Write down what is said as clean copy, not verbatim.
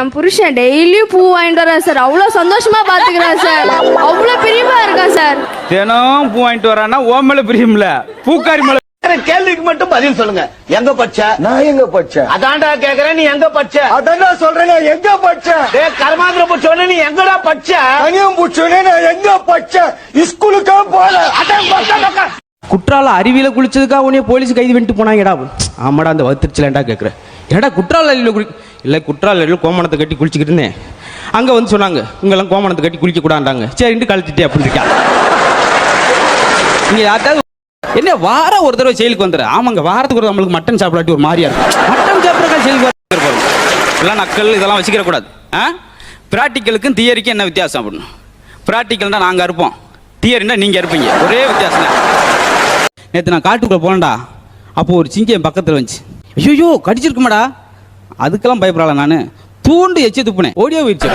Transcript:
என் புருஷன் டெய்லியும் பூ வாங்கிட்டு வரேன் சார். அவ்வளோ சந்தோஷமா பாத்துக்கிறேன் சார். அவ்வளோ பிரியமா இருக்கேன் சார். தினம் பூ வாங்கிட்டு வரான்னா ஓ மேல பிரியம்ல, பூக்காரி மேல. கேள்விக்கு மட்டும் பதில் சொல்லுங்க. எங்க பச்ச? நான் எங்க பச்சேன்? அதான்டா கேக்குறேன். நீ எங்க பச்ச? அதான் சொல்றேன். நான் எங்க பச்சேன்? கர்மாந்திர பூச்சோன்னு நீ எங்கடா பச்ச? தனியம் பூச்சோன்னு நான் எங்க பச்சேன்? ஸ்கூலுக்கா போல. குற்றால அருவியில குளிச்சதுக்காக உடனே போலீஸ் கைது பண்ணிட்டு போனாங்கடா. ஆமாடா, அந்த வத்திருச்சலண்டா கேட்குறேன். ஏடா குற்றால அருவியில் இல்லை, குற்றால அருவியில் கோமணத்தை கட்டி குளிச்சுக்கிட்டு இருந்தேன். அங்கே வந்து சொன்னாங்க, இங்கெல்லாம் கோமணத்தை கட்டி குளிக்க கூடாண்டாங்க. சரின்ட்டு கழிச்சிட்டே அப்படின்னு இருக்கா. இங்கே யார்ட்டாவது என்ன வாரம் ஒரு தடவை செயலுக்கு வந்துடுற. ஆமாங்க, வாரத்துக்கு ஒரு நம்மளுக்கு மட்டன் சாப்பிடாட்டி ஒரு மாதிரியா இருக்கும். மட்டன் சாப்பிட்றக்கா செயலுக்கு வர எல்லாம் நக்கல் இதெல்லாம் வச்சுக்கிற கூடாது. ப்ராக்டிக்கலுக்கும் தியரிக்கும் என்ன வித்தியாசம் அப்படின்னு? ப்ராக்டிக்கல்னா நாங்கள் இருப்போம், தியரின்னா நீங்கள் இருப்பீங்க. ஒரே வித்தியாசம். நேற்று நான் காட்டுக்குள்ளே போனேன்டா. அப்போது ஒரு சிங்கம் என் பக்கத்தில் வந்துச்சு. ஐயோ கடிச்சிருக்குமாடா. அதுக்கெல்லாம் பயப்படலாம். நான் தூண்டு எச்சு துப்புனேன், ஓடியே போயிடுச்சு.